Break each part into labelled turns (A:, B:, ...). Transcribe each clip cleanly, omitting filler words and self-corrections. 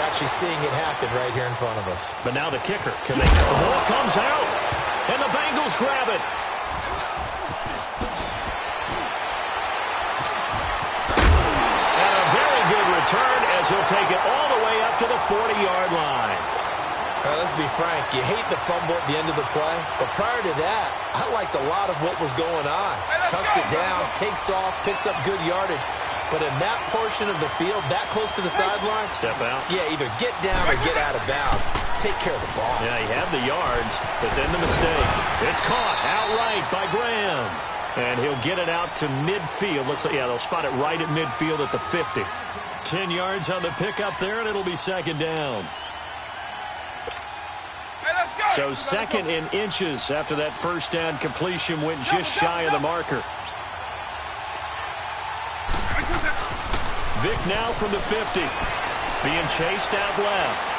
A: actually seeing it happen right here in front of us.
B: But now the kicker. The ball comes out, and the Bengals grab it. And a very good return as he'll take it all the way up to the 40-yard line.
A: Let's be frank, you hate the fumble at the end of the play, but prior to that, I liked a lot of what was going on. Tucks it down, takes off, picks up good yardage. But in that portion of the field, that close to the sideline,
B: step out.
A: Yeah, either get down or get out of bounds. Take care of the ball.
B: Yeah, he had the yards, but then the mistake. It's caught outright by Graham. And he'll get it out to midfield. Looks like, yeah, they'll spot it right at midfield at the 50. 10 yards on the pickup there, and it'll be second down. So second in inches after that first down completion went just shy of the marker. Vick now from the 50. Being chased out left.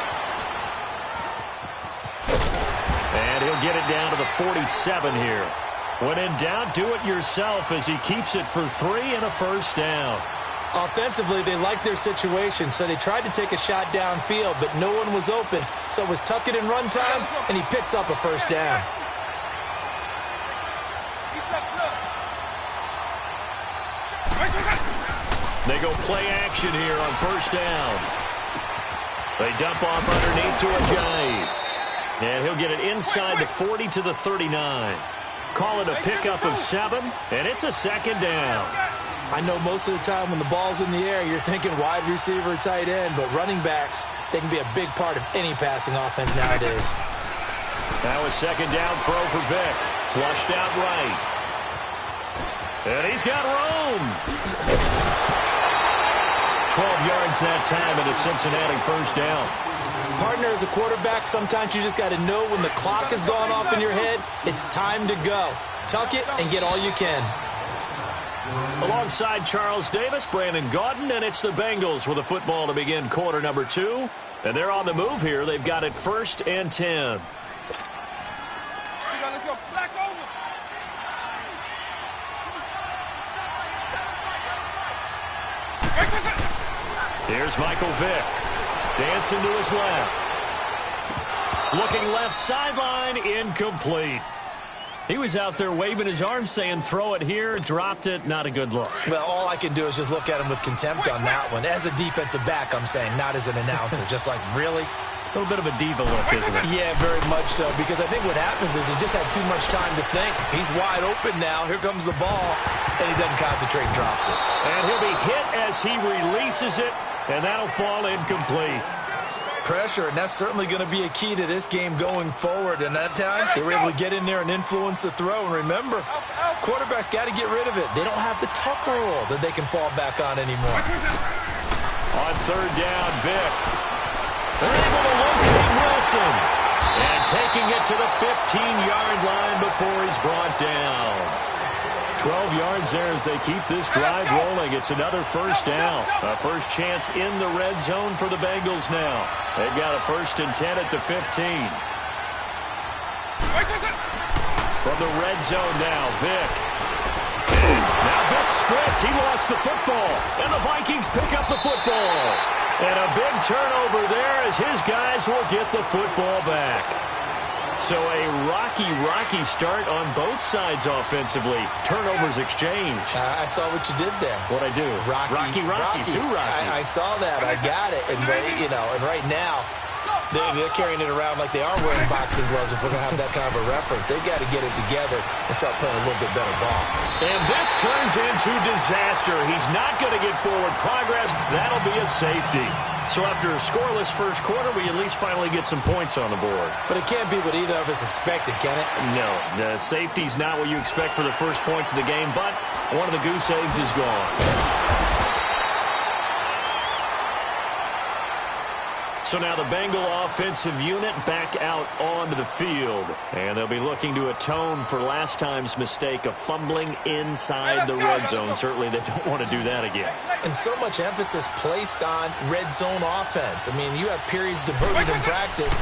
B: And he'll get it down to the 47 here. When in doubt, do it yourself as he keeps it for 3 and a first down.
A: Offensively, they liked their situation, so they tried to take a shot downfield, but no one was open. So it was tuck it in run time, and he picks up a first down.
B: They go play action here on first down. They dump off underneath to Ajayi. And he'll get it inside the 40 to the 39. Call it a pickup of 7, and it's a second down.
A: I know most of the time when the ball's in the air, you're thinking wide receiver, tight end, but running backs, they can be a big part of any passing offense nowadays.
B: That was second down throw for Vick. Flushed out right. And he's got room. 12 yards that time and a Cincinnati first down.
A: Partner, as a quarterback, sometimes you just got to know when the clock has gone off in your head, it's time to go. Tuck it and get all you can.
B: Alongside Charles Davis, Brandon Gaudin, and it's the Bengals with a football to begin quarter number 2. And they're on the move here. They've got it 1st and 10.
C: Let's go. Black over.
B: Here's Michael Vick. Dancing to his left. Looking left sideline, incomplete. He was out there waving his arms saying, throw it here, dropped it, not a good look.
A: Well, all I can do is just look at him with contempt on that one. As a defensive back, I'm saying, not as an announcer. Just like, really?
B: A little bit of a diva look, isn't it?
A: Yeah, very much so, because I think what happens is he just had too much time to think. He's wide open now. Here comes the ball, and he doesn't concentrate and drops it.
B: And he'll be hit as he releases it, and that'll fall incomplete.
A: Pressure, and that's certainly going to be a key to this game going forward. And that time, they were able to get in there and influence the throw. And remember, quarterbacks got to get rid of it. They don't have the tuck rule that they can fall back on anymore.
B: On third down, Vick. They're able to locate Wilson. And taking it to the 15-yard line before he's brought down. 12 yards there as they keep this drive rolling. It's another first down. A first chance in the red zone for the Bengals now. They've got a 1st and 10 at the 15. From the red zone now, Vick. Now Vick stripped. He lost the football. And the Vikings pick up the football. And a big turnover there as his guys will get the football back. So a rocky start on both sides offensively. Turnovers exchanged.
A: I saw what you did there.
B: What'd I do? Rocky. Too rocky.
A: I saw that. I got it. And, and right now, they're carrying it around like they are wearing boxing gloves if we're going to have that kind of a reference. They've got to get it together and start playing a little bit better ball.
B: And this turns into disaster. He's not going to get forward progress. That'll be a safety. So after a scoreless first quarter, we at least finally get some points on the board.
A: But it can't be what either of us expected, can it?
B: No, the safety's not what you expect for the first points of the game, but one of the goose eggs is gone. So now the Bengal offensive unit back out onto the field. And they'll be looking to atone for last time's mistake of fumbling inside the red zone. Certainly they don't want to do that again.
A: And so much emphasis placed on red zone offense. I mean, you have periods devoted in practice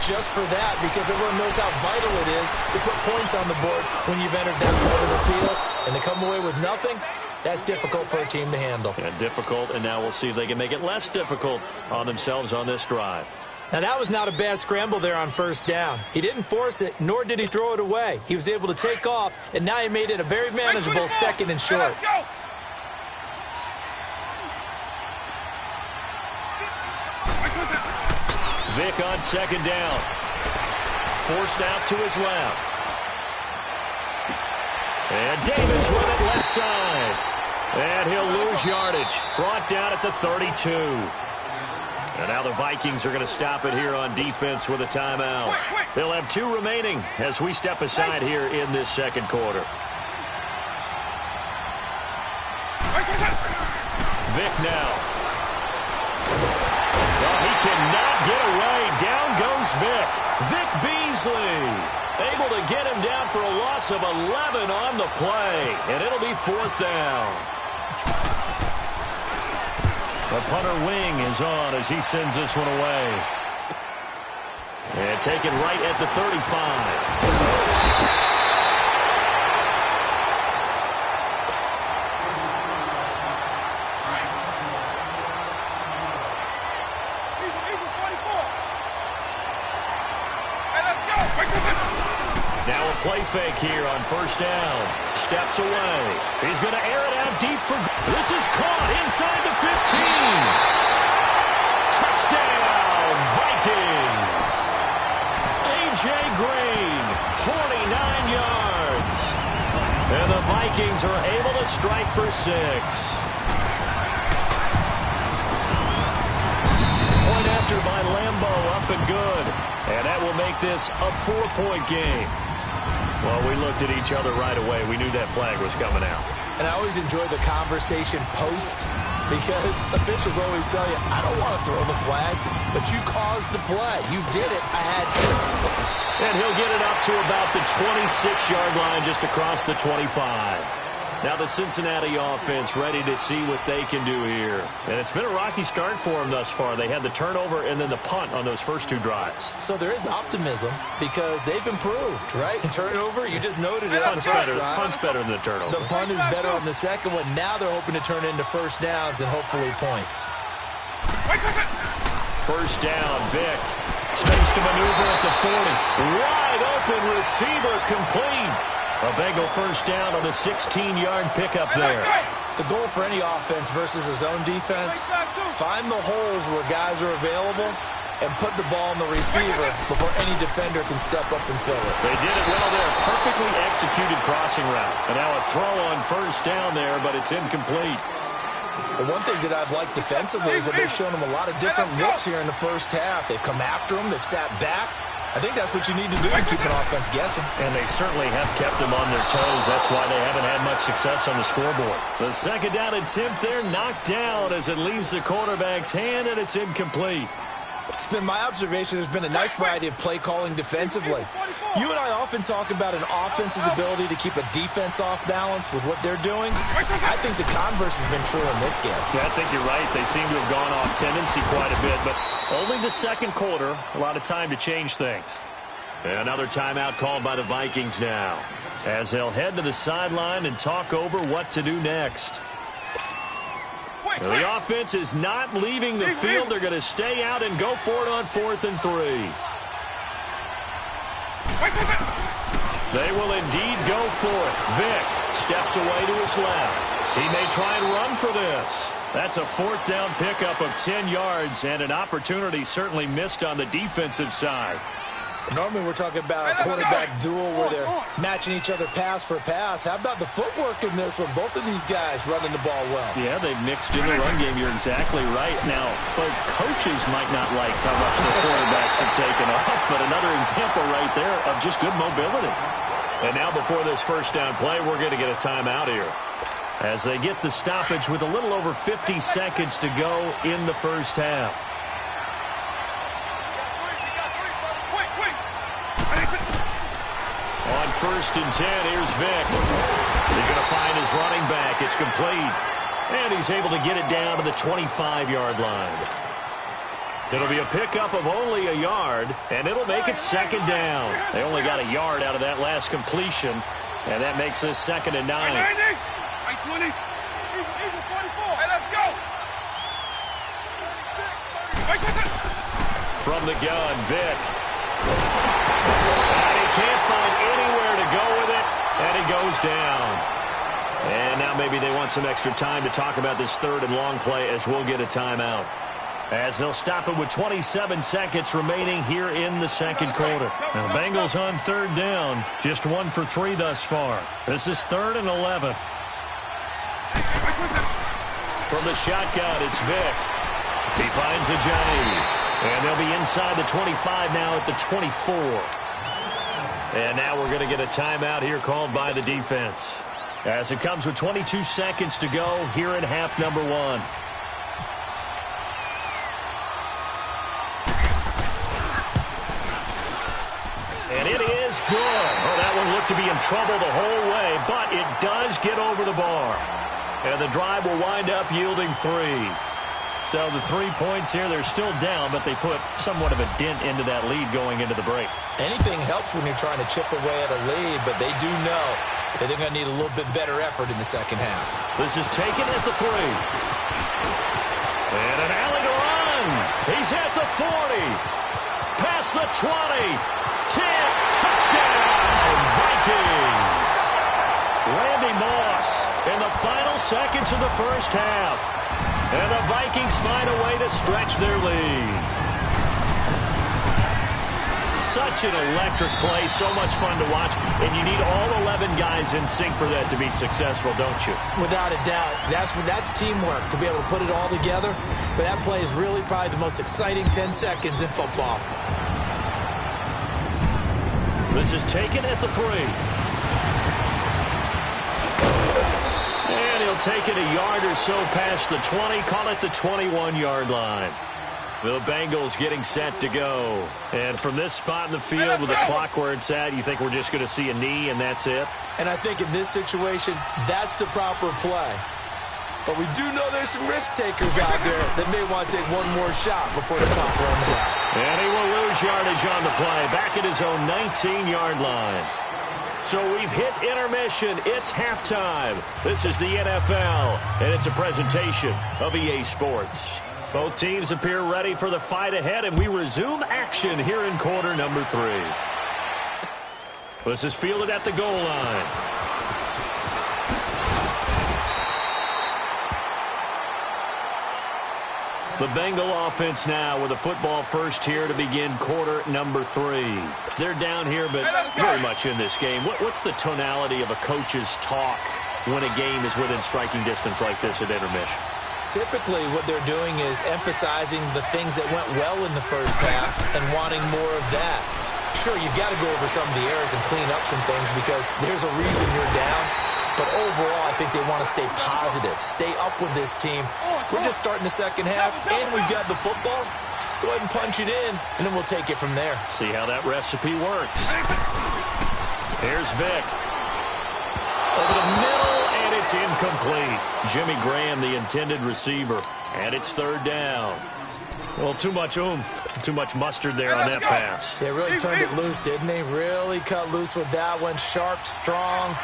A: just for that because everyone knows how vital it is to put points on the board when you've entered that part of the field. And to come away with nothing, That's difficult for a team to handle.
B: And difficult, and now we'll see if they can make it less difficult on themselves on this drive.
A: Now, that was not a bad scramble there on first down. He didn't force it, nor did he throw it away. He was able to take off, and now he made it a very manageable second and short.
B: Vic on second down. Forced out to his left. And Davis with it left side. And he'll lose yardage. Brought down at the 32. And now the Vikings are going to stop it here on defense with a timeout. They'll have 2 remaining as we step aside here in this second quarter. Vic now. Well, he cannot get away. Down goes Vic. Vic Beasley able to get him down for a loss of 11 on the play. And it'll be 4th down. The punter wing is on as he sends this one away. And taken right at the 35. Now a play fake here on first down. Steps away. He's going to air it out deep for... This is caught inside the 15. Touchdown, Vikings. A.J. Green, 49 yards. And the Vikings are able to strike for 6. Point after by Lambeau, up and good. And that will make this a 4-point game. Well, we looked at each other right away. We knew that flag was coming out.
A: And I always enjoy the conversation post because officials always tell you, I don't want to throw the flag, but you caused the play. You did it. I had to.
B: And he'll get it up to about the 26-yard line just across the 25. Now the Cincinnati offense ready to see what they can do here. And it's been a rocky start for them thus far. They had the turnover and then the punt on those first 2 drives.
A: So there is optimism because they've improved, right? Turnover, you just noted it.
B: Punt's better than the turnover.
A: The punt is better on the second one. Now they're hoping to turn into first downs and hopefully points.
B: First down, Vic. Space to maneuver at the 40. Wide open receiver complete. A Bengal first down on the 16-yard pickup there.
A: The goal for any offense versus his own defense, find the holes where guys are available and put the ball on the receiver before any defender can step up and fill it.
B: They did it well there. Perfectly executed crossing route. And now a throw on first down there, but it's incomplete.
A: The one thing that I've liked defensively is that they've shown him a lot of different looks here in the first half. They've come after him. They've sat back. I think that's what you need to do to keep an offense guessing.
B: And they certainly have kept them on their toes. That's why they haven't had much success on the scoreboard. The second down attempt there knocked down as it leaves the quarterback's hand, and it's incomplete.
A: It's been my observation there's been a nice variety of play calling defensively. You and I often talk about an offense's ability to keep a defense off balance with what they're doing. I think the converse has been true in this game.
B: Yeah, I think you're right. They seem to have gone off tendency quite a bit, but only the second quarter, a lot of time to change things. Another timeout called by the Vikings now, as they'll head to the sideline and talk over what to do next. The offense is not leaving the field. They're going to stay out and go for it on 4th and 3. They will indeed go for it. Vic steps away to his left. He may try and run for this. That's a 4th down pickup of 10 yards and an opportunity certainly missed on the defensive side.
A: Normally we're talking about a quarterback duel where they're matching each other pass for pass. How about the footwork in this one? Both of these guys running the ball well.
B: Yeah, they've mixed in the run game. You're exactly right. Now, both coaches might not like how much the quarterbacks have taken off, but another example right there of just good mobility. And now before this first down play, we're going to get a timeout here as they get the stoppage with a little over 50 seconds to go in the first half. On 1st and 10, here's Vic. He's going to find his running back. It's complete. And he's able to get it down to the 25-yard line. It'll be a pickup of only a yard, and it'll make it 2nd down. They only got a yard out of that last completion, and that makes this 2nd and 9. From the gun, Vic. And he can't find anywhere to go with it, and he goes down. And now maybe they want some extra time to talk about this third and long play as we'll get a timeout. As they'll stop it with 27 seconds remaining here in the second quarter. Now, the Bengals on third down, just 1 for 3 thus far. This is 3rd and 11. From the shotgun, it's Vic. He finds Jelani. And they'll be inside the 25 now at the 24. And now we're going to get a timeout here called by the defense. As it comes with 22 seconds to go here in half number 1. And it is good. Oh, that one looked to be in trouble the whole way, but it does get over the bar. And the drive will wind up yielding 3. So the 3 points here, they're still down, but they put somewhat of a dent into that lead going into the break.
A: Anything helps when you're trying to chip away at a lead, but they do know that they're going to need a little bit better effort in the second half.
B: This is taken at the 3. And an alley to run. He's at the 40. Past the 20. 10, touchdown, Vikings. Randy Moss in the final seconds of the first half. And the Vikings find a way to stretch their lead. Such an electric play, so much fun to watch, and you need all 11 guys in sync for that to be successful, don't you?
A: Without a doubt. That's teamwork, to be able to put it all together. But that play is really probably the most exciting 10 seconds in football.
B: This is taken at the 3. And he'll take it a yard or so past the 20, call it the 21-yard line. The Bengals getting set to go. And from this spot in the field with the clock where it's at, you think we're just going to see a knee and that's it?
A: And I think in this situation, that's the proper play. But we do know there's some risk takers out there that may want to take one more shot before the clock runs out.
B: And he will lose yardage on the play, back at his own 19-yard line. So we've hit intermission. It's halftime. This is the NFL, and it's a presentation of EA Sports. Both teams appear ready for the fight ahead, and we resume action here in quarter number 3. This is fielded at the goal line. The Bengal offense now with a football first here to begin quarter number 3. They're down here, but very much in this game. What's the tonality of a coach's talk when a game is within striking distance like this at intermission?
A: Typically, what they're doing is emphasizing the things that went well in the first half and wanting more of that. Sure, you've got to go over some of the errors and clean up some things because there's a reason you're down. But overall, I think they want to stay positive, stay up with this team. We're just starting the second half, and we've got the football. Let's go ahead and punch it in, and then we'll take it from there.
B: See how that recipe works. Here's Vic. Over the middle, and it's incomplete. Jimmy Graham, the intended receiver, and it's third down. Well, too much oomph, too much mustard there on that pass.
A: They really turned it loose, didn't they? Really cut loose with that one. Sharp, strong.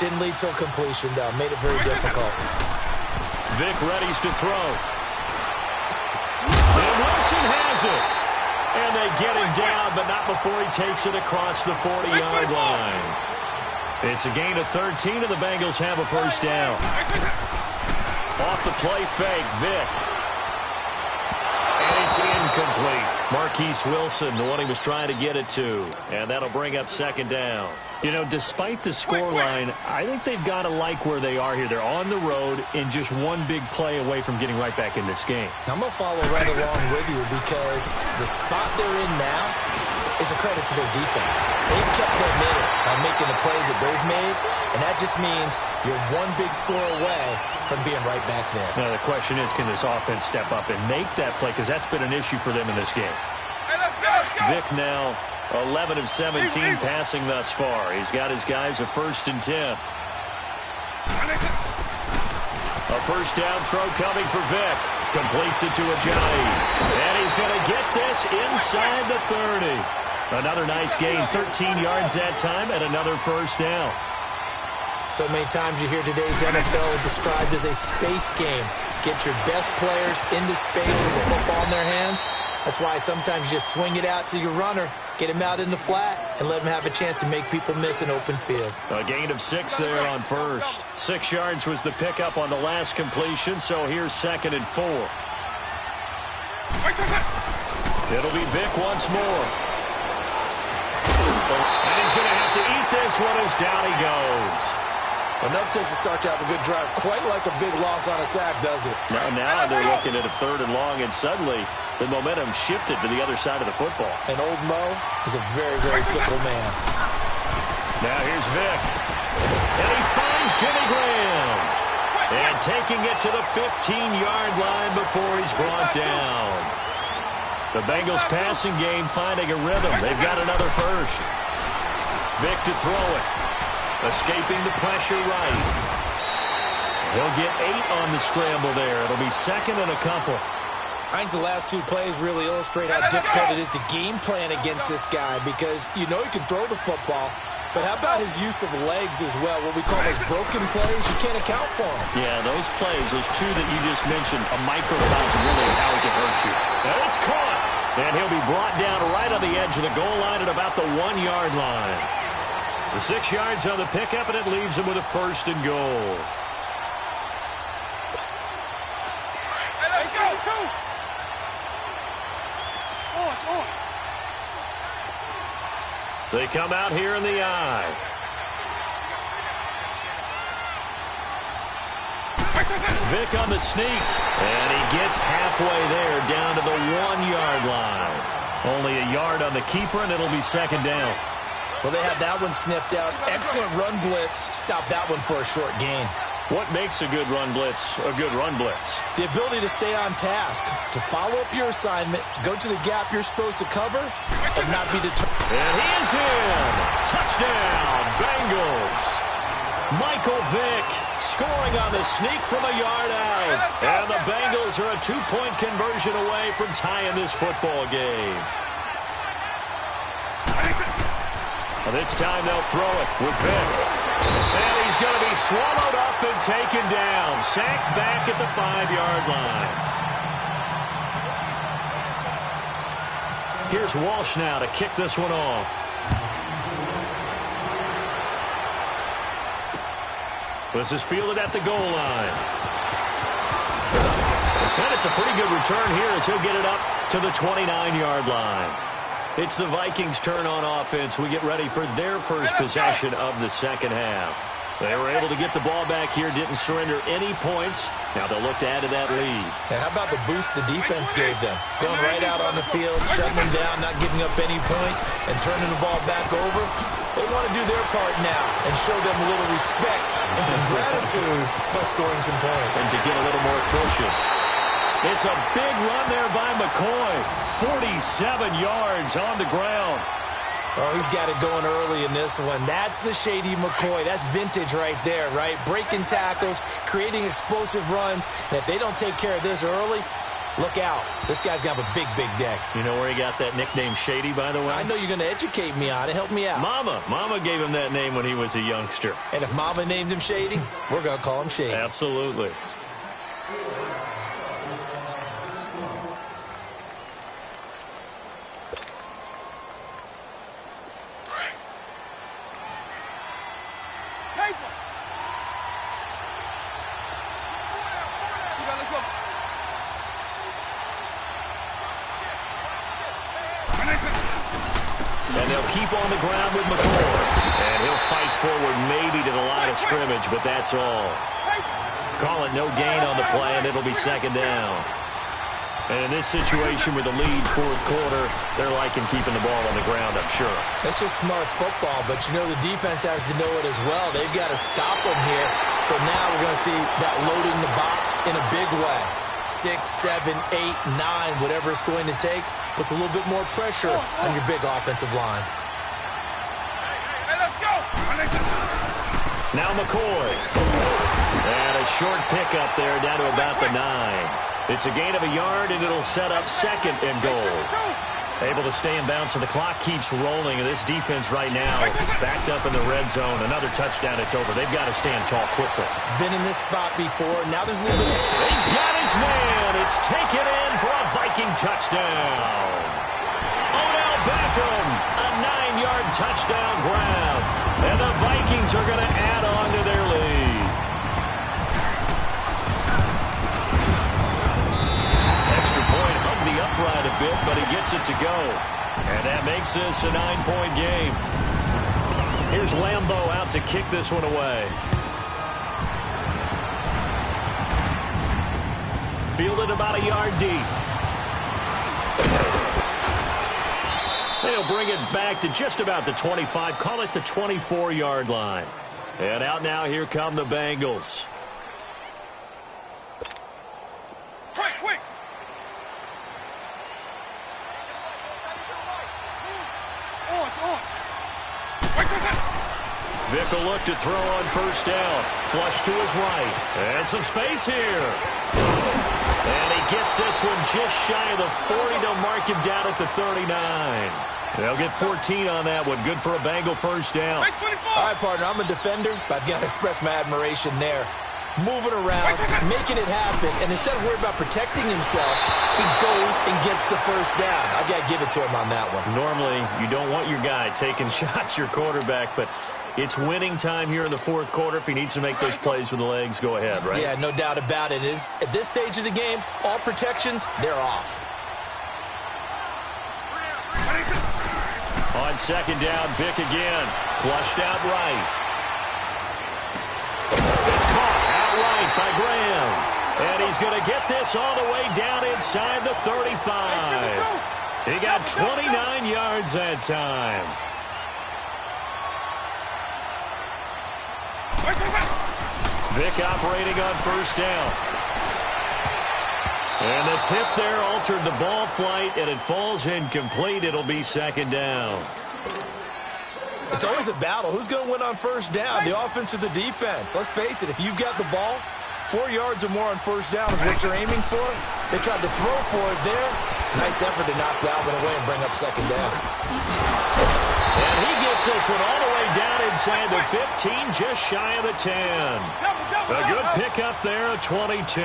A: Didn't lead to a completion, though. Made it very difficult.
B: Vic readies to throw. And Wilson has it. And they get him down, but not before he takes it across the 40-yard line. It's a gain of 13, and the Bengals have a first down. Off the play fake, Vic. And it's incomplete. Marquise Wilson, the one he was trying to get it to. And that'll bring up second down. You know, despite the scoreline, I think they've got to like where they are here. They're on the road and just one big play away from getting right back in this game.
A: I'm going to follow right along with you because the spot they're in now is a credit to their defense. They've kept them in it by making the plays that they've made, and that just means you're one big score away from being right back there.
B: Now, the question is, can this offense step up and make that play? Because that's been an issue for them in this game. Vic now 11 of 17 passing thus far. He's got his guys a 1st and 10. A first down throw coming for Vic. Completes it to Jelani. And he's going to get this inside the 30. Another nice gain, 13 yards that time, and another first down.
A: So many times you hear today's NFL described as a space game. Get your best players into space with the football in their hands. That's why sometimes you just swing it out to your runner, get him out in the flat, and let him have a chance to make people miss an open field.
B: A gain of 6 there on first. 6 yards was the pickup on the last completion, so here's 2nd and 4. It'll be Vic once more. And he's going to have to eat this one as down he goes.
A: Enough takes to start to have a good drive. Quite like a big loss on a sack, does it?
B: Now they're looking at a 3rd and long, and suddenly the momentum shifted to the other side of the football.
A: And old Mo is a very, very fickle man.
B: Now here's Vic. And he finds Jimmy Graham. And taking it to the 15-yard line before he's brought down. The Bengals passing game finding a rhythm. They've got another first. Vic to throw it. Escaping the pressure right. He'll get 8 on the scramble there. It'll be 2nd and a couple.
A: I think the last 2 plays really illustrate how difficult it is to game plan against this guy because you know he can throw the football, but how about his use of legs as well? What we call those broken plays, you can't account for them.
B: Yeah, those plays, those 2 that you just mentioned, a microcosm really of how he can hurt you. And it's caught. And he'll be brought down right on the edge of the goal line at about the 1-yard line. The 6 yards on the pickup, and it leaves him with a 1st and goal. They come out here in the eye. Vic on the sneak. And he gets halfway there down to the 1-yard line. Only a yard on the keeper, and it'll be 2nd down.
A: Well, they have that one sniffed out. Excellent run blitz. Stop that one for a short gain.
B: What makes a good run blitz a good run blitz?
A: The ability to stay on task, to follow up your assignment, go to the gap you're supposed to cover, and not be deterred.
B: And he is in. Touchdown, Bengals. Michael Vick scoring on the sneak from a yard out. And the Bengals are a 2-point conversion away from tying this football game. This time they'll throw it with Vick. And he's going to be swallowed up and taken down. Sacked back at the 5-yard line. Here's Walsh now to kick this one off. This is fielded at the goal line. And it's a pretty good return here as he'll get it up to the 29-yard line. It's the Vikings' turn on offense. We get ready for their first possession of the 2nd half. They were able to get the ball back here, didn't surrender any points. Now they'll look to add to that lead.
A: Now, how about the boost the defense gave them? Going right out on the field, shutting them down, not giving up any points, and turning the ball back over. They want to do their part now and show them a little respect and some gratitude by scoring some points.
B: And to get a little more cushion. It's a big run there by McCoy. 47 yards on the ground.
A: Oh, he's got it going early in this one. That's the shady McCoy. That's vintage right there, right? Breaking tackles, creating explosive runs. And if they don't take care of this early, look out. This guy's going to have a big, big day.
B: You know where he got that nickname Shady, by the way?
A: I know you're going to educate me on it. Help me out.
B: Mama gave him that name when he was a youngster.
A: And if Mama named him Shady, we're going to call him Shady.
B: Absolutely. And they'll keep on the ground with McCoy. And he'll fight forward maybe to the line of scrimmage, but that's all. Call it no gain on the play, and it'll be 2nd down. And in this situation with the lead 4th quarter, they're liking keeping the ball on the ground, I'm sure.
A: That's just smart football, but you know the defense has to know it as well. They've got to stop them here. So now we're going to see that loading the box in a big way. 6, 7, 8, 9, whatever it's going to take, puts a little bit more pressure on your big offensive line.
B: Now McCoy. And a short pickup there down to about the 9. It's a gain of a yard, and it'll set up 2nd and goal. A Able to stay in bounds, and the clock keeps rolling. And this defense right now backed up in the red zone. Another touchdown, it's over. They've got to stand tall quickly.
A: Been in this spot before. Now there's a little bit.
B: He's got his man. It's taken in for a Viking touchdown. Odell Beckham, a 9-yard touchdown grab. And the Vikings are going to add on to their lead. Extra point, hugged the upright a bit, but he gets it to go. And that makes this a 9-point game. Here's Lambeau out to kick this one away. Fielded about a yard deep. They'll bring it back to just about the 25. Call it the 24-yard line. And out now, here come the Bengals.
C: Quick!
B: Vick will look to throw on first down. Flush to his right. And some space here. And he gets this one just shy of the 40 to mark him down at the 39. They'll get 14 on that one. Good for a Bengal first down.
A: All right, partner, I'm a defender, but I've got to express my admiration there. Moving around, making it happen, and instead of worrying about protecting himself, he goes and gets the first down. I've got to give it to him on that one.
B: Normally, you don't want your guy taking shots, your quarterback, but it's winning time here in the fourth quarter. If he needs to make those plays with the legs, go ahead, right?
A: Yeah, no doubt about it. At this stage of the game, all protections, they're off.
B: On second down, Vick again. Flushed out right. It's caught outright by Graham. And he's going to get this all the way down inside the 35. He got 29 yards that time. Vick operating on first down. And the tip there altered the ball flight, and it falls incomplete. It'll be second down.
A: It's always a battle. Who's going to win on first down, the offense or the defense? Let's face it, if you've got the ball, 4 yards or more on first down is what you're aiming for. They tried to throw for it there. Nice effort to knock that one away and bring up second down.
B: And he gets this one all the way down inside the 15, just shy of the 10. A good pickup there, a 22.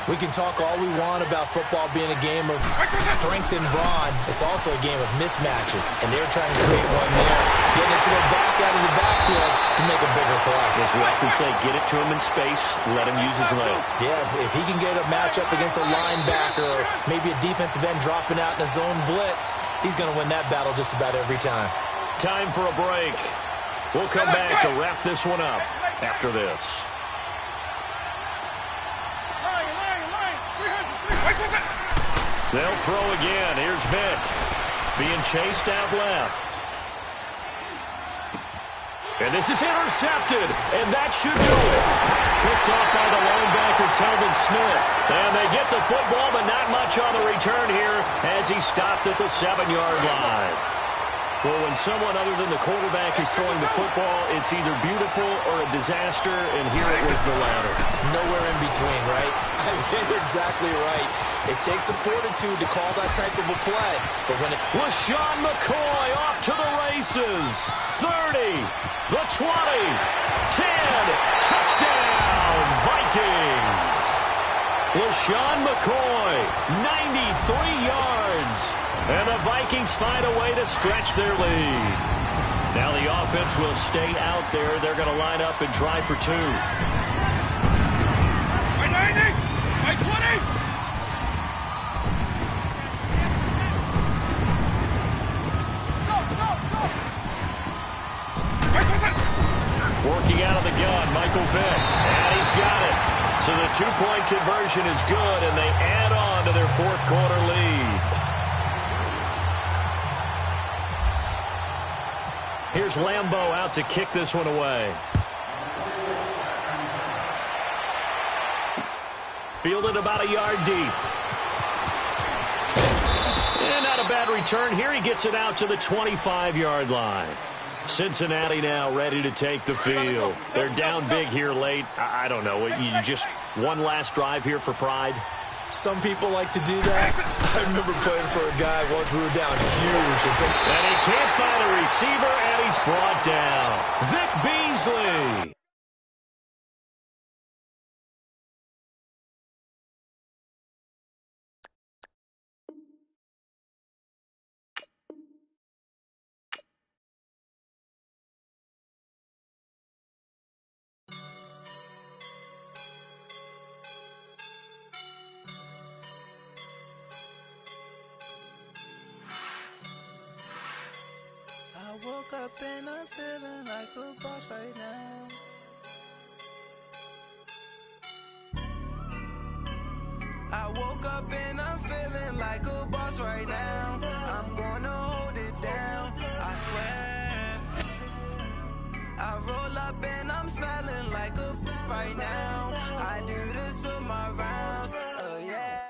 A: We can talk all we want about football being a game of strength and brawn. It's also a game of mismatches, and they're trying to create one there, getting it to their back out of the backfield to make a bigger play.
B: As we often say, get it to him in space, let him use his leg.
A: Yeah, if he can get a matchup against a linebacker or maybe a defensive end dropping out in a zone blitz, he's going to win that battle just about every time.
B: Time for a break. We'll come back to wrap this one up after this. They'll throw again. Here's Vick. Being chased out left. And this is intercepted. And that should do it. Picked off by the linebacker, Telvin Smith. And they get the football, but not much on the return here as he stopped at the 7-yard line. Well, when someone other than the quarterback is throwing the football, it's either beautiful or a disaster, and here it was the latter.
A: Nowhere in between, right? I think you're exactly right. It takes some fortitude to call that type of a play. But when it...
B: LaShawn McCoy off to the races. 30, the 20, 10, touchdown, Vikings. LaShawn McCoy, 93 yards. And the Vikings find a way to stretch their lead. Now the offense will stay out there. They're going to line up and try for two.
C: By 90! By 20!
B: Working out of the gun, Michael Vick. And he's got it. So the two-point conversion is good, and they add on to their fourth quarter lead. Here's Lambeau out to kick this one away. Fielded about a yard deep. And not a bad return here. He gets it out to the 25-yard line. Cincinnati now ready to take the field. They're down big here late. I don't know. You just one last drive here for pride?
A: Some people like to do that. I remember playing for a guy once we were down huge.
B: And he can't find a receiver, and he's brought down. Vic Beasley.
D: I woke up and I'm feeling like a boss right now. I woke up and I'm feeling like a boss right now. I'm gonna hold it down, I swear. I roll up and I'm smelling like a right now. I do this for my rounds, yeah.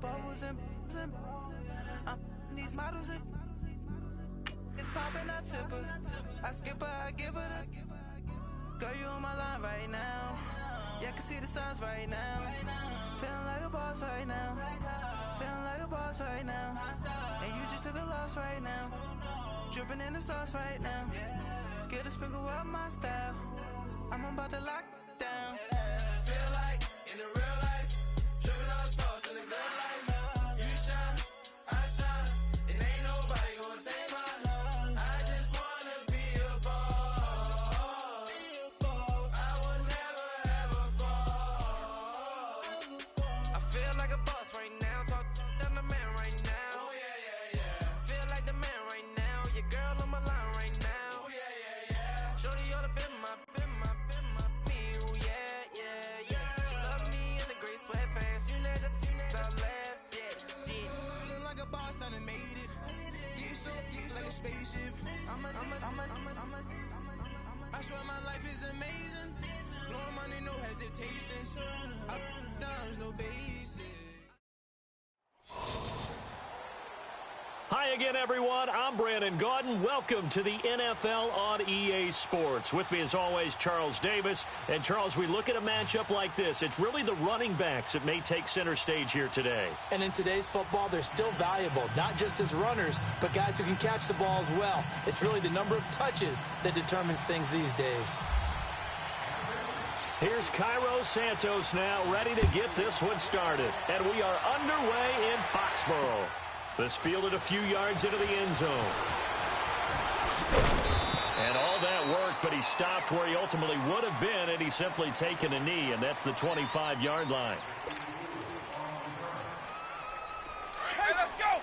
D: Bubbles and these models are it's popping, I tip her. I skip her, I give her the girl, you on my line right now. Yeah, I can see the signs right now. Feeling like a boss right now. Feeling like a boss right now. And you just took a loss right now. Dripping in the sauce right now. Get a sprinkle up my style. I'm about to lock down. Feel like in the real life, dripping on sauce in the good life. You shine, I shine, and ain't nobody gonna take mine. I just wanna be a boss. I will never ever fall. I feel like a boss right now. Talk to the man right now. Oh yeah, yeah, yeah. Feel like the man right now. Your girl on my line right now. Oh yeah, yeah, yeah. Shorty oughta been my me. Oh yeah, yeah, yeah. She love me in the gray sweatpants. You never left, yeah. Feeling like a boss, I done made it. Get so like a spaceship. I swear my life is amazing. Blowing money, no hesitation. Up, down, no basis.
B: Hi again, everyone. I'm Brandon Gaudin. Welcome to the NFL on EA Sports. With me, as always, Charles Davis. And, Charles, we look at a matchup like this. It's really the running backs that may take center stage here today.
A: And in today's football, they're still valuable, not just as runners, but guys who can catch the ball as well. It's really the number of touches that determines things these days.
B: Here's Cairo Santos now, ready to get this one started. And we are underway in Foxborough. This fielded a few yards into the end zone. And all that work, but he stopped where he ultimately would have been, and he's simply taken a knee, and that's the 25-yard line.
C: Hey, let's go!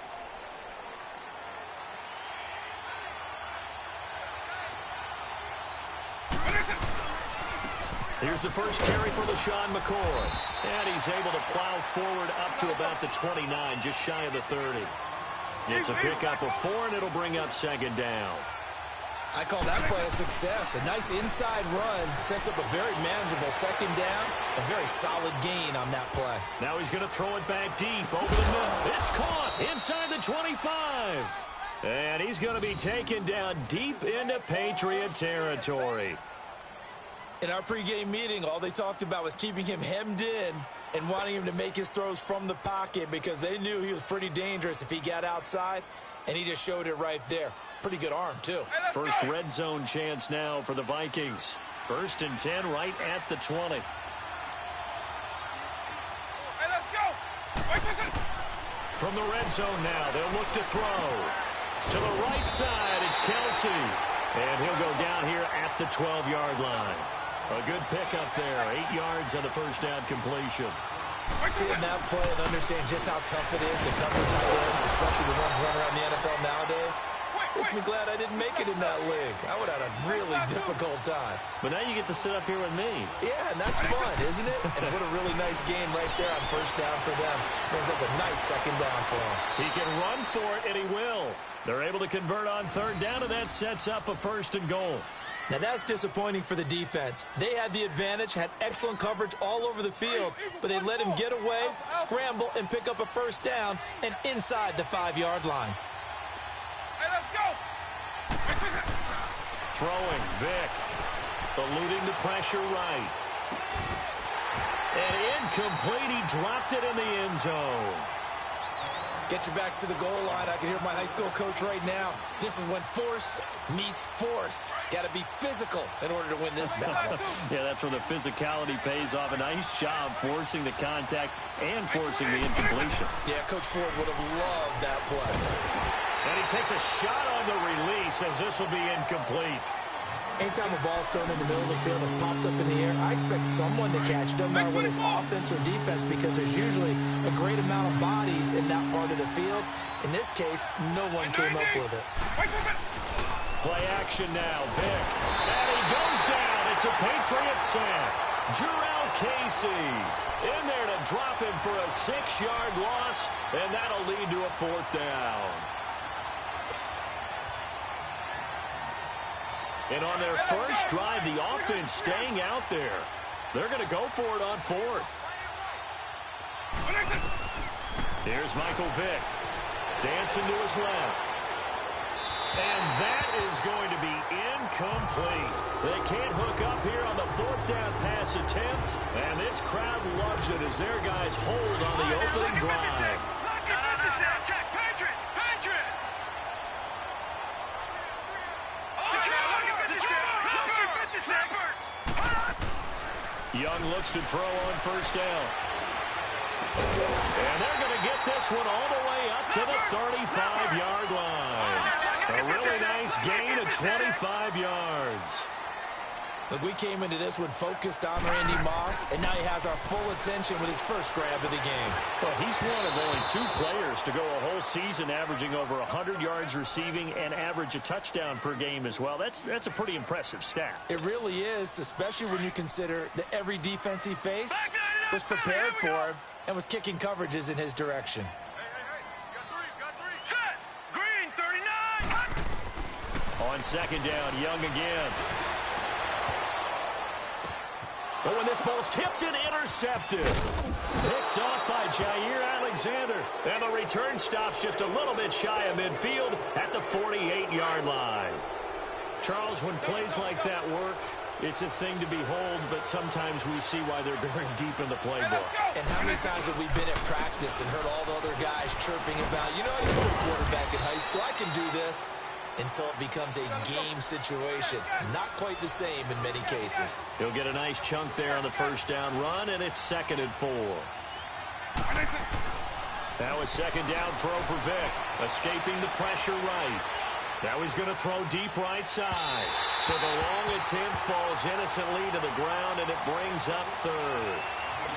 B: Here's the first carry for LaShawn McCoy. And he's able to plow forward up to about the 29, just shy of the 30. It's a pickup of 4, and it'll bring up second down.
A: I call that play a success. A nice inside run sets up a very manageable second down. A very solid gain on that play.
B: Now he's going to throw it back deep over the middle. It's caught inside the 25. And he's going to be taken down deep into Patriot territory.
A: In our pregame meeting, all they talked about was keeping him hemmed in and wanting him to make his throws from the pocket because they knew he was pretty dangerous if he got outside, and he just showed it right there. Pretty good arm, too.
B: First red zone chance now for the Vikings. 1st and 10 right at the 20.
C: Hey, let's go! Wait, listen!
B: From the red zone now, they'll look to throw. To the right side, it's Kelsey. And he'll go down here at the 12-yard line. A good pickup there. 8 yards on the first down completion.
A: Seeing that play and understand just how tough it is to cover tight ends, especially the ones running around the NFL nowadays, makes me glad I didn't make it in that league. I would have had a really difficult time.
B: But now you get to sit up here with me.
A: Yeah, and that's fun, isn't it? And what a really nice game right there on first down for them. Brings up a nice second down for him.
B: He can run for it, and he will. They're able to convert on third down, and that sets up a first and goal.
A: Now, that's disappointing for the defense. They had the advantage, had excellent coverage all over the field, but they let him get away, scramble, and pick up a first down, and inside the 5-yard line.
C: Hey, let's go.
B: Throwing, Vic. Eluding the pressure right. And incomplete. He dropped it in the end zone.
A: Get your backs to the goal line. I can hear my high school coach right now. This is when force meets force. Got to be physical in order to win this battle.
B: Yeah, that's where the physicality pays off. A nice job forcing the contact and forcing the incompletion.
A: Yeah, Coach Ford would have loved that play.
B: And he takes a shot on the release as this will be incomplete.
A: Anytime a ball's thrown in the middle of the field that's popped up in the air, I expect someone to catch. Doesn't matter whether it's offense or defense, because there's usually a great amount of bodies in that part of the field. In this case, no one came up with it.
B: Play action now, Vic. And he goes down. It's a Patriot sack. Jarrell Casey in there to drop him for a 6-yard loss, and that'll lead to a fourth down. And on their first drive, the offense staying out there. They're going to go for it on fourth. Here's Michael Vick. Dancing to his left. And that is going to be incomplete. They can't hook up here on the fourth down pass attempt. And this crowd loves it as their guys hold on the opening drive. Young looks to throw on first down. And they're going to get this one all the way up to the 35-yard line. A really nice gain of 25 yards.
A: Look, we came into this one focused on Randy Moss, and now he has our full attention with his first grab of the game.
B: Well, he's one of only 2 players to go a whole season averaging over 100 yards receiving and average a touchdown per game as well. That's a pretty impressive stat.
A: It really is, especially when you consider that every defense he faced was prepared for him and was kicking coverages in his direction.
C: Got three. Set. Green, 39.
B: On second down, Young again. But when this ball's tipped and intercepted. Picked off by Jair Alexander. And the return stops just a little bit shy of midfield at the 48-yard line. Charles, when plays like that work, it's a thing to behold, but sometimes we see why they're buried deep in the playbook.
A: And how many times have we been at practice and heard all the other guys chirping about, you know, I was a quarterback in high school, I can do this, until it becomes a game situation. Not quite the same in many cases.
B: He'll get a nice chunk there on the first down run, and it's 2nd and 4. That was second down throw for Vic, escaping the pressure right. Now he's going to throw deep right side. So the long attempt falls innocently to the ground, and it brings up 3rd.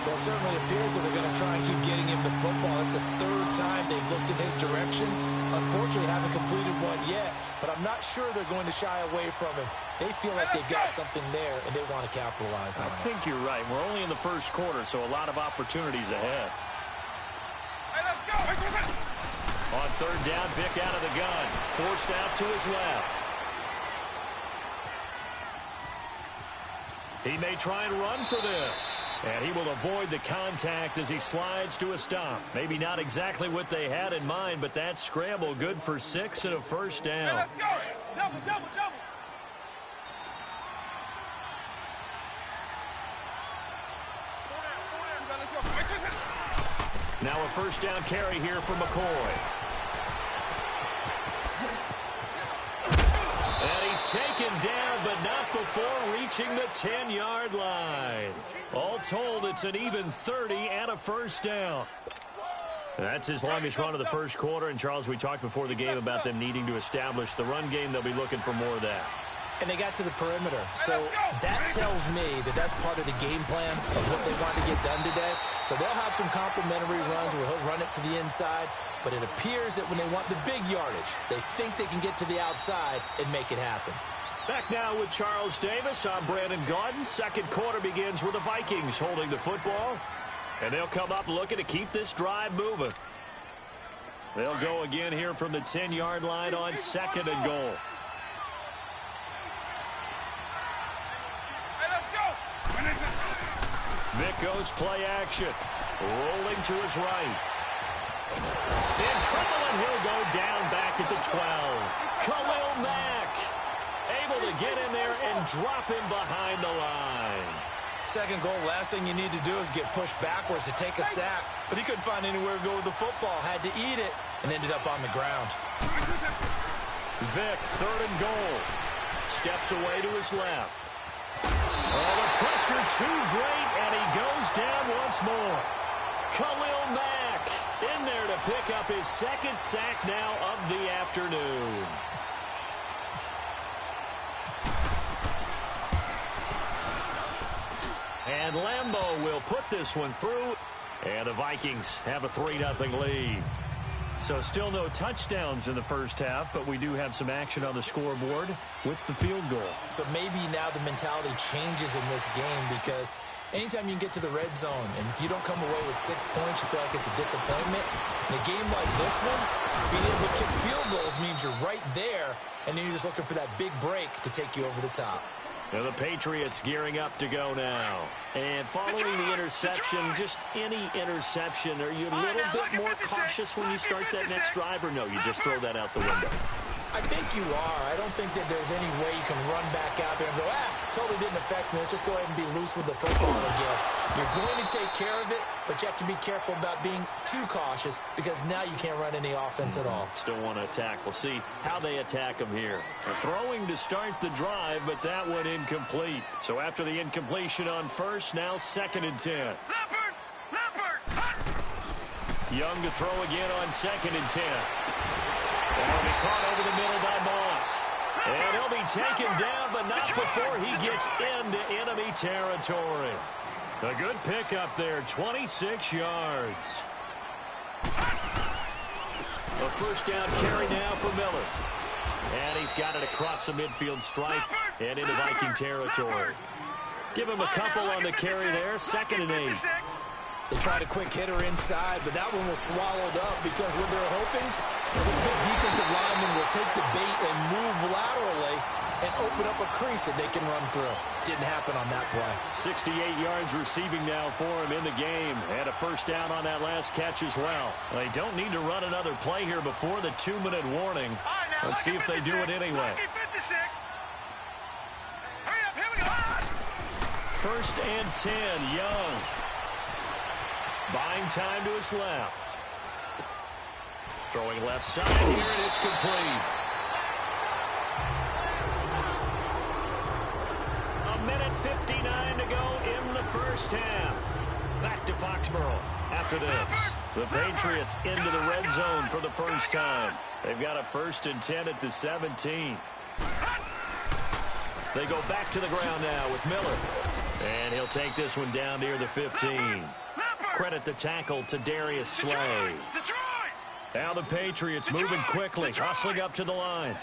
A: Well, it certainly appears that they're going to try and keep getting him the football. It's the 3rd time they've looked in his direction. Unfortunately, haven't completed one yet, but I'm not sure they're going to shy away from him. They feel like they've got something there, and they want to capitalize on it.
B: I think you're right. We're only in the first quarter, so a lot of opportunities ahead.
C: Hey, let's go.
B: On third down, Vic out of the gun. Forced out to his left. He may try and run for this. And he will avoid the contact as he slides to a stop. Maybe not exactly what they had in mind, but that scramble good for 6 and a first down.
C: Let's go. Double.
B: Now a first down carry here for McCoy. And he's taken down, but not before reaching the 10-yard line. All told, it's an even 30 and a first down. That's his longest run of the first quarter. And, Charles, we talked before the game about them needing to establish the run game. They'll be looking for more of that.
A: And they got to the perimeter. So that tells me that that's part of the game plan of what they want to get done today. So they'll have some complimentary runs where he'll run it to the inside. But it appears that when they want the big yardage, they think they can get to the outside and make it happen.
B: Back now with Charles Davis. I'm Brandon Gaudin. Second quarter begins with the Vikings holding the football. And they'll come up looking to keep this drive moving. They'll go again here from the 10-yard line on second and goal. Vic goes play action. Rolling to his right. In trouble, and he'll go down back at the 12. Khalil Mack able to get in there and drop him behind the line.
A: Second goal, last thing you need to do is get pushed backwards to take a sack. But he couldn't find anywhere to go with the football. Had to eat it and ended up on the ground.
B: Vic, third and goal. Steps away to his left. Oh, the pressure too great, and he goes down once more. Khalil Mack in there to pick up his second sack now of the afternoon. And Lambeau will put this one through. And the Vikings have a 3-0 lead. So still no touchdowns in the first half, but we do have some action on the scoreboard with the field goal.
A: So maybe now the mentality changes in this game because anytime you can get to the red zone and if you don't come away with 6 points, you feel like it's a disappointment. In a game like this one, being able to kick field goals means you're right there, and then you're just looking for that big break to take you over the top.
B: Now the Patriots gearing up to go now. And following the interception, just any interception, are you a little bit more cautious when you start that next drive, or no, you just throw that out the window?
A: I think you are. I don't think that there's any way you can run back out there and go, totally didn't affect me. Let's just go ahead and be loose with the football again. You're going to take care of it, but you have to be careful about being too cautious because now you can't run any offense at all.
B: Still want to attack. We'll see how they attack them here. They're throwing to start the drive, but that one incomplete. So after the incompletion on first, now second and 10. Young to throw again on second and 10. And he'll be caught over the middle by Moss. And he'll be taken down, but not before he gets into enemy territory. A good pickup there, 26 yards. A first down carry now for Miller. And he's got it across the midfield stripe and into Viking territory. Give him a couple on the carry there, second and 8.
A: They tried a quick hitter inside, but that one was swallowed up because what they're hoping, this big defensive lineman will take the bait and move laterally and open up a crease that they can run through. Didn't happen on that play.
B: 68 yards receiving now for him in the game. And a first down on that last catch as well. They don't need to run another play here before the 2-minute warning. Let's see if they do it anyway. First and 10, Young. Buying time to his left. Throwing left side here, and it's complete. A minute 59 to go in the first half. Back to Foxborough after this. The Patriots into the red zone for the first time. They've got a first and 10 at the 17. They go back to the ground now with Miller. And he'll take this one down near the 15. Credit the tackle to Darius Slay. Now the Patriots moving quickly, hustling up to the line.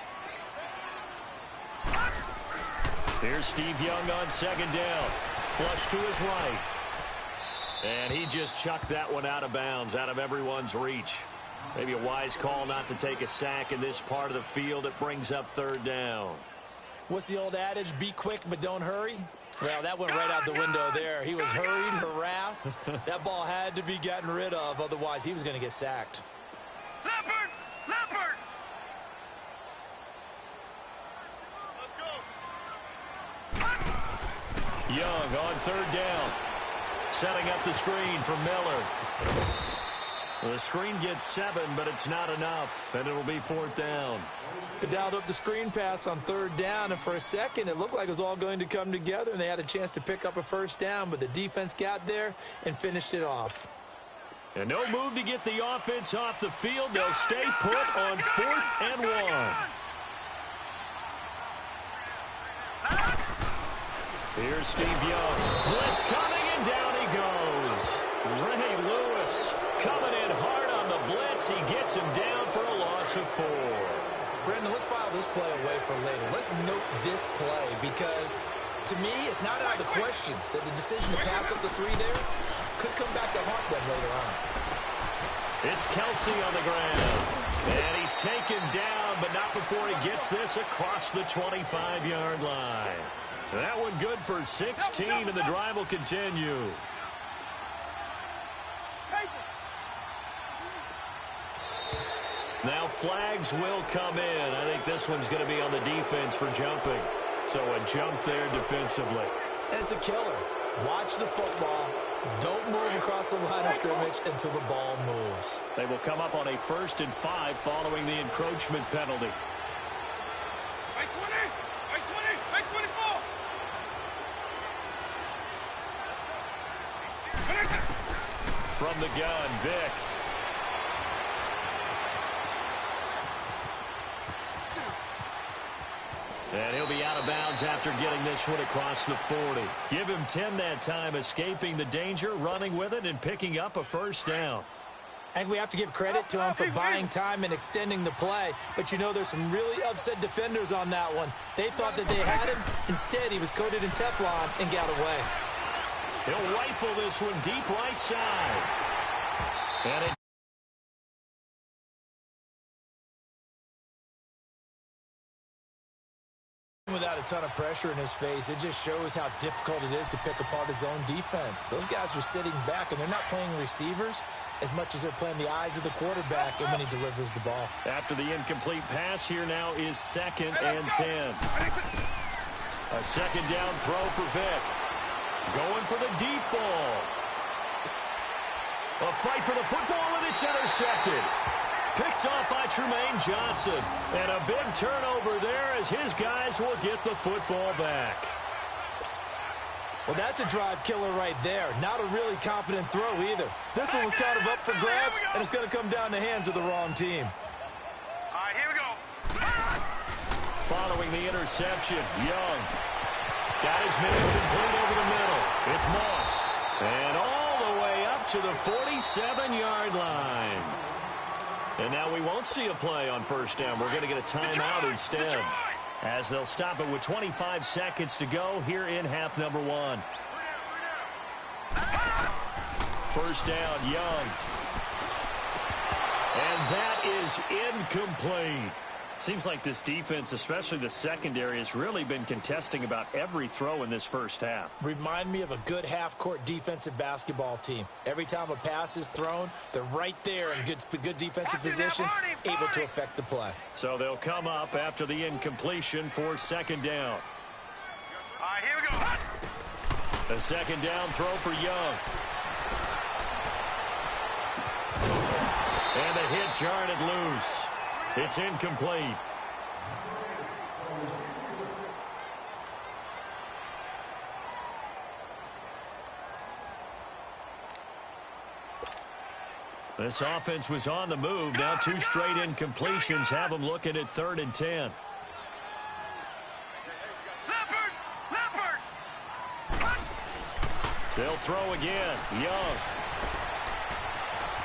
B: Here's Steve Young on second down. Flush to his right. And he just chucked that one out of bounds, out of everyone's reach. Maybe a wise call not to take a sack in this part of the field. It brings up third down.
A: What's the old adage? Be quick, but don't hurry. Well, that went right out the window there. He was hurried, harassed. That ball had to be gotten rid of. Otherwise, he was going to get sacked.
C: Leopard! Let's go!
B: Young on third down. Setting up the screen for Miller. The screen gets 7, but it's not enough, and it'll be fourth down.
A: They dialed up the screen pass on third down, and for a second, it looked like it was all going to come together, and they had a chance to pick up a first down, but the defense got there and finished it off.
B: And no move to get the offense off the field. They'll stay put on 4th and 1. Here's Steve Young. Blitz coming, and down he goes. Ray Lewis coming in hard on the blitz. He gets him down for a loss of 4.
A: Brendan, let's file this play away for later. Let's note this play because, to me, it's not out of the question that the decision to pass up the 3 there could come back to haunt them later on.
B: It's Kelsey on the ground. And he's taken down, but not before he gets this across the 25-yard line. That one good for 16, and the drive will continue. Now flags will come in. I think this one's going to be on the defense for jumping. So a jump there defensively.
A: And it's a killer. Watch the football. Don't move across the line of scrimmage until the ball moves.
B: They will come up on a 1st and 5 following the encroachment penalty.
C: Right 20, right 20, right 24.
B: From the gun, Vic. And he'll be out of bounds after getting this one across the 40. Give him 10 that time, escaping the danger, running with it, and picking up a 1st down.
A: And we have to give credit to him for buying time and extending the play. But, you know, there's some really upset defenders on that one. They thought that they had him. Instead, he was coated in Teflon and got away.
B: He'll rifle this one deep right side. And it
A: without a ton of pressure in his face, it just shows how difficult it is to pick apart his own defense. Those guys are sitting back, and they're not playing receivers as much as they're playing the eyes of the quarterback and when he delivers the ball.
B: After the incomplete pass, here now is 2nd and 10. A 2nd down throw for Vic. Going for the deep ball. A fight for the football, and it's intercepted. Picked off by Tremaine Johnson. And a big turnover there as his guys will get the football back.
A: Well, that's a drive killer right there. Not a really confident throw either. This one was kind of up for grabs, and it's going to come down the hands of the wrong team.
C: All right, here we go.
B: Following the interception, Young got his man complete over the middle. It's Moss. And all the way up to the 47-yard line. And now we won't see a play on 1st down. We're going to get a timeout instead, as they'll stop it with 25 seconds to go here in half number 1. 1st down, Young. And that is incomplete. Seems like this defense, especially the secondary, has really been contesting about every throw in this 1st half.
A: Remind me of a good half-court defensive basketball team. Every time a pass is thrown, they're right there in good defensive position, able to affect the play.
B: So they'll come up after the incompletion for 2nd down.
C: All right, here we go.
B: A 2nd down throw for Young. And the hit jarred it loose. It's incomplete. This offense was on the move. Now 2 straight incompletions have them looking at 3rd and 10. They'll throw again. Young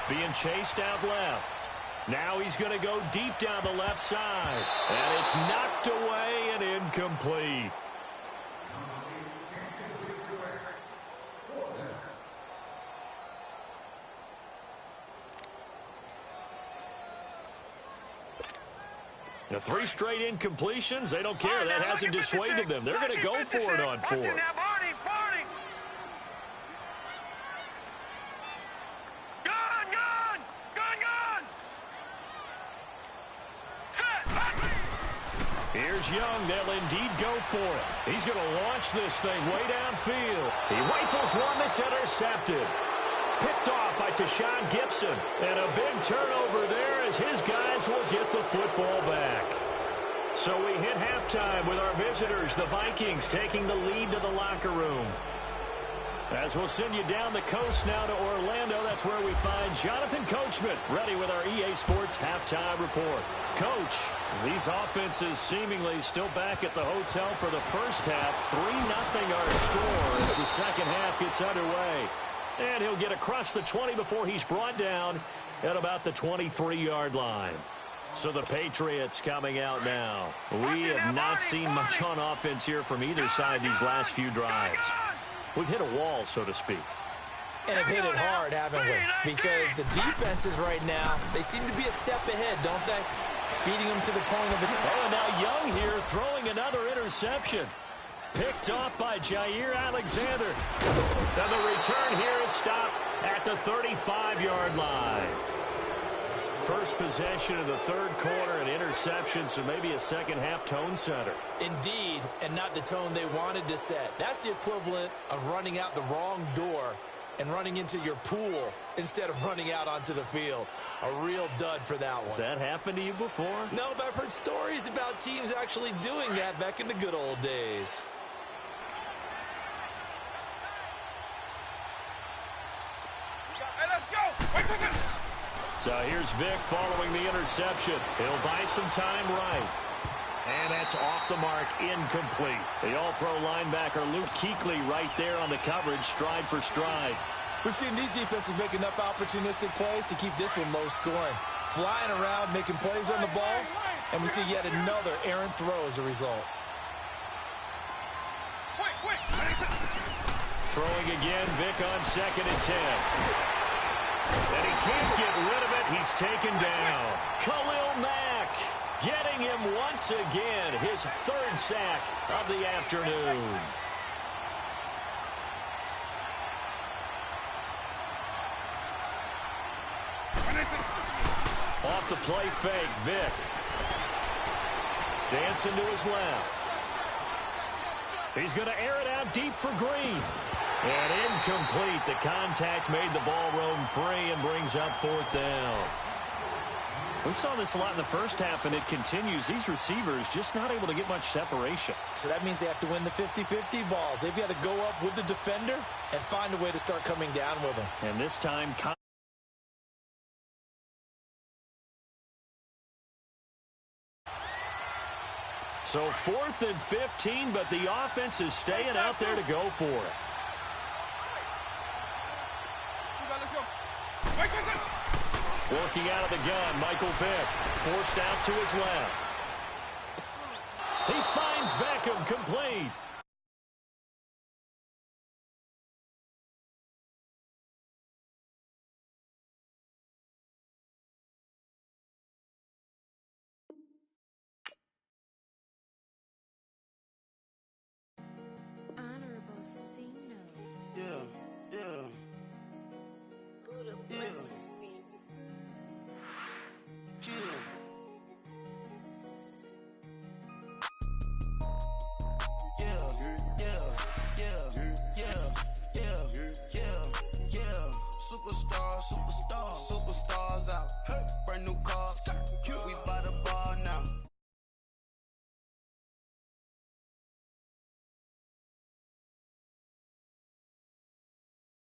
B: being chased out left. Now he's going to go deep down the left side. And it's knocked away and incomplete. The 3 straight incompletions, they don't care. That hasn't dissuaded them. They're going to go for it on 4th. Here's Young. They'll indeed go for it. He's going to launch this thing way downfield. He rifles one that's intercepted. Picked off by Tashawn Gibson. And a big turnover there as his guys will get the football back. So we hit halftime with our visitors, the Vikings, taking the lead to the locker room. As we'll send you down the coast now to Orlando, that's where we find Jonathan Coachman ready with our EA Sports halftime report. Coach, these offenses seemingly still back at the hotel for the first half. 3-0 our score as the second half gets underway. And he'll get across the 20 before he's brought down at about the 23-yard line. So the Patriots coming out now. We have not seen much on offense here from either side these last few drives. We've hit a wall, so to speak.
A: And have hit it hard, haven't we? Because the defenses right now, they seem to be a step ahead, don't they? Beating them to the point of the...
B: Oh, and now Young here throwing another interception. Picked off by Jair Alexander. And the return here is stopped at the 35-yard line. First possession of the third quarter, an interception, so maybe a second-half tone setter.
A: Indeed, and not the tone they wanted to set. That's the equivalent of running out the wrong door and running into your pool instead of running out onto the field. A real dud for that one.
B: Has that happened to you before?
A: No, but I've heard stories about teams actually doing that back in the good old days.
C: Hey, let's go. Wait a second.
B: So here's Vic following the interception. He'll buy some time right. And that's off the mark, incomplete. The all-pro linebacker Luke Kuechly right there on the coverage, stride for stride.
A: We've seen these defenses make enough opportunistic plays to keep this one low scoring. Flying around, making plays on the ball, and we see yet another errant throw as a result.
C: Wait.
B: Throwing again, Vic on 2nd and 10. And he can't get rid of it. He's taken down. Khalil Mack getting him once again. His 3rd sack of the afternoon. Off the play fake, Vic. Dancing to his left. He's going to air it out deep for Green. And incomplete. The contact made the ball roam free and brings up 4th down. We saw this a lot in the first half, and it continues. These receivers just not able to get much separation.
A: So that means they have to win the 50-50 balls. They've got to go up with the defender and find a way to start coming down with them.
B: And this time... So 4th and 15, but the offense is staying out there to go for it. Working out of the gun, Michael Vick. Forced out to his left. He finds Beckham complete.
E: Superstar.